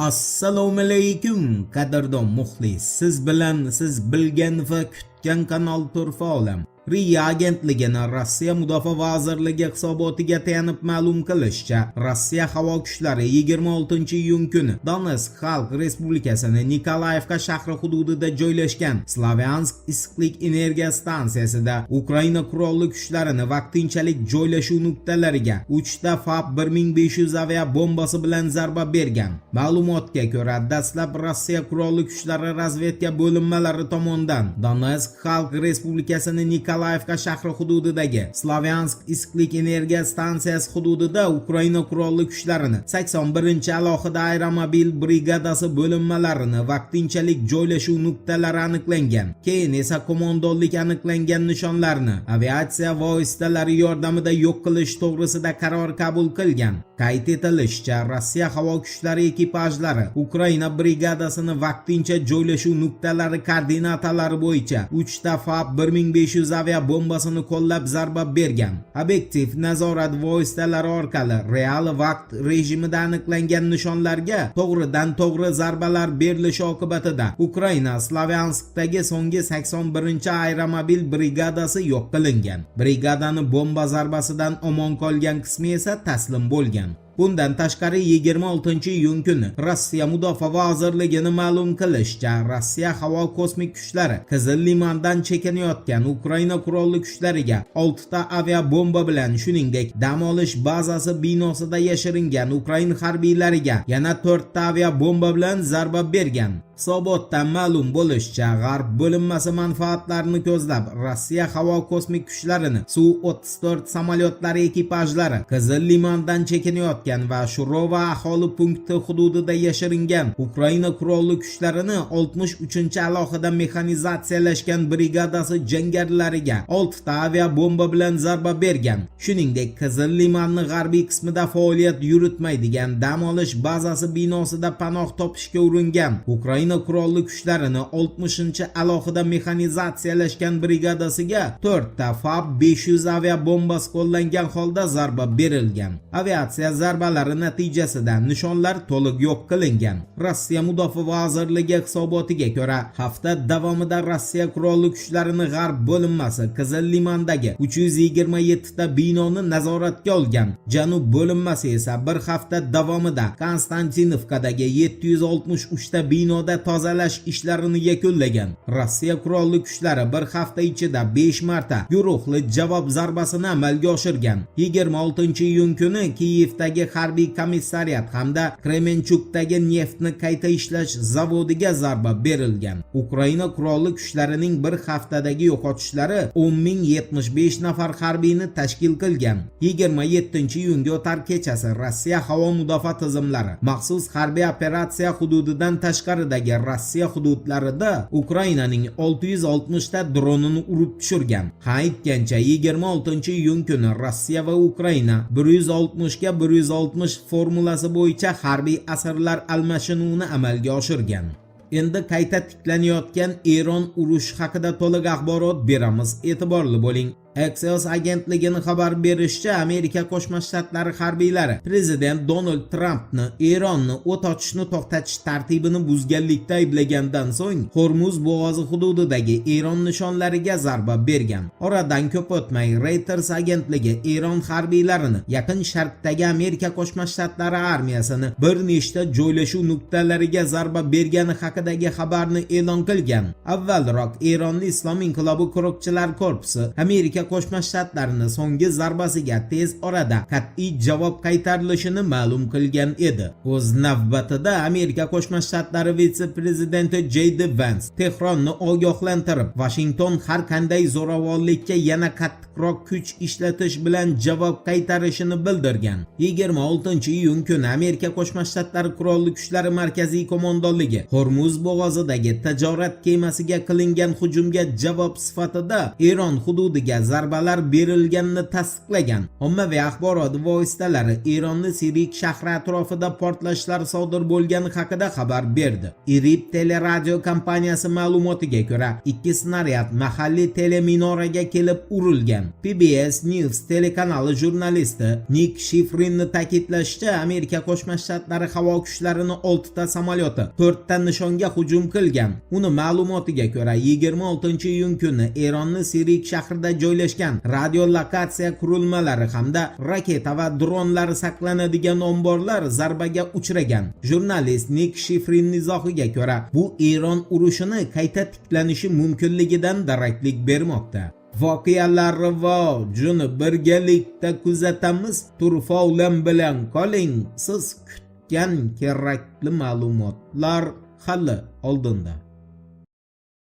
Assalomu alaykum qadrdon muxlis. Siz bilan siz bilgan va kutgan kanal Turfa olam. RIA agentligining Rossiya Mudofaa vazirligi hisobotiga tayanib ma'lum qilishicha, Rossiya havo kuchlari 26-iyun kuni Donetsk Xalq Respublikasining Nikolayevka shahri hududida joylashgan Slavyansk issiqlik energiya stansiyasida Ukraina qurolli kuchlarining vaqtinchalik joylashuv nuqtalariga 3 ta FAB-1500 avia bombasi bilan zarba bergan. Ma'lumotga ko'ra, dastlab Rossiya qurolli kuchlari razvedka bo'linmalari tomonidan Donetsk Xalq Respublikasining Nikolayevka shahri hududidagi Slavyansk issiqlik energiya stansiyasi hududida Ukraina qurolli kuchlarini 81-alohida aeromobil brigadasi bo'linmalarini vaqtinchalik joylashuv nuqtalari aniqlangan. Keyin esa qo'mondonlik aniqlangan nishonlarni aviatsiya vositalari yordamida yo'q qilish to'g'risida qaror qabul qilgan. Qayd etilishicha, Rossiya havo kuchlari ekipajlari Ukraina brigadasini vaqtincha joylashuv nuqtalari koordinatalari bo'yicha 3 ta FAB-1500 avia bombasini qo'llab zarba bergan. Obyektiv nazorat vositalari orqali real vaqt rejimida aniqlangan nishonlarga to'g'ridan-to'g'ri zarbalar berilishi oqibatida Ukraina Slavyanskdagi so'nggi 81-aeromobil brigadasi yo'q qilingan. Brigadani bomba zarbasidan omon qolgan qismi esa taslim bo'lgan. Bundan tashqari 26-iyun kuni Rossiya Mudofaa vazirligining ma'lum qilishicha, Rossiya havo kosmik kuchlari Qizil limandan chekinayotgan Ukraina qurolli kuchlariga 6 ta avia bomba bilan, shuningdek, dam olish bazasi binosida yashiringan Ukraina harbiylariga yana 4 ta avia bomba bilan zarba bergan. Hisobotdan ma'lum bo'lishicha, G'arb bo'linmasi manfaatlarini ko'zlab Rossiya havo kosmik kuchlarini Su-34 samolyotlari ekipajlari Qizil limandan chekinayotgan va Shurova aholi punkti hududida yashiringan Ukraina qurolli kuchlarini 63-alohida mexanizatsiyalashgan brigadasi jangarilariga 6 ta avia bomba bilan zarba bergan. Shuningdek, Qizil limanning g'arbiy qismida faoliyat yuritmaydigan dam olish bazasi binosida panoh topishga uringan Ukraina qurolli kuchlarini 60-alohida mexanizatsiyalashgan brigadasiga 4 ta FAB-500 avia bombasi qo'llangan holda zarba berilgan. Aviatsiya zarbalari natijasida nishonlar to'liq yo'q qilingan. Rossiya Mudofaa vazirligi hisobotiga ko'ra, hafta davomida Rossiya qurolli kuchlarining g'arb bo'linmasi Qizil limandagi 327 ta binoni nazoratga olgan. Janub bo'linmasi esa bir hafta davomida Konstantinovkadagi 763 ta binoda tozalash ishlarini yakunlagan. Rossiya qurolli kuchlari bir hafta ichida 5 marta guruhli javob zarbasini amalga oshirgan. 26-iyun kuni Kiyevdagi harbiy komissariyat hamda Kremenchukdagi neftni qayta ishlash zavodiga zarba berilgan. Ukraina qurolli kuchlarining bir haftadagi yo'qotishlari 10.075 nafar harbiyni tashkil qilgan. 27-iyunga o'tar kechasi Rossiya havo mudofaa tizimlari maxsus harbiy operatsiya hududidan tashqaridagi Rossiya hududlarida Ukrainaning 660 ta dronini urib tushirgan. Aytgancha 26-iyun kuni Rossiya va Ukraina 160 ga 160 formulasi bo'yicha harbiy asirlar almashinuvini amalga oshirgan. Endi qayta tiklanayotgan Eron urushi haqida to'liq axborot beramiz. E'tiborli bo'ling. Axios agentligining xabar berishicha, Amerika Qo'shma Shtatlari harbiylari prezident Donald Trampni Eronni o't ochishni to'xtatish tartibini buzganlikda ayblagandan so'ng Hormuz bo'g'ozi hududidagi Eron nishonlariga zarba bergan. Oradan ko'p o'tmay Reuters agentligi Eron harbiylarini Yaqin Sharqdagi Amerika Qo'shma Shtatlari armiyasini bir nechta joylashuv nuqtalariga zarba bergani haqidagi xabarni e'lon qilgan. Avvalroq Eronning Islom inqilobi qo'riqchilar korpusi Amerika Qo'shma Shtatlarini so'nggi zarbasiga tez orada qat'iy javob qaytarilishini ma'lum qilgan edi. O'z navbatida Amerika Qo'shma Shtatlari vitse-prezidenti J.D. Vance Tehronni ogohlantirib, Washington har qanday zo'ravonlikka yana qattiqroq kuch ishlatish bilan javob qaytarishini bildirgan. 26-iyun kuni Amerika Qo'shma Shtatlari qurolli kuchlari markaziy qo'mondonligi Hormuz bo'g'ozidagi tijorat kemasiga qilingan hujumga javob sifatida Eron hududiga zarbalar berilganini tasdiqlagan. Ommaviy axborot vositalari Eronning Sirik shahri atrofida portlashlar sodir bo'lgani haqida xabar berdi. Irib teleradio kompaniyasi ma'lumotiga ko'ra, 2 snaryad mahalliy teleminoraga kelib urilgan. PBS News telekanali jurnalisti Nick Shifrinning ta'kidlashicha, Amerika Qo'shma Shtatlari havo kuchlarining 6 ta samolyoti 4 ta nishonga hujum qilgan. Uni ma'lumotiga ko'ra, 26-iyun kuni Eronning Sirik shahrida joylashgan radiolokatsiya qurilmalari hamda raketa va dronlar saqlanadigan omborlar zarbaga uchragan. Jurnalist Nick Shifrinning izohiga ko'ra, bu Eron urushini qayta tiklanishi mumkinligidan daraklik bermoqda. Voqealar rivojini birgalikda kuzatamiz. Turfovlan bilan qoling. Siz kutgan kerakli ma'lumotlar hali oldinda.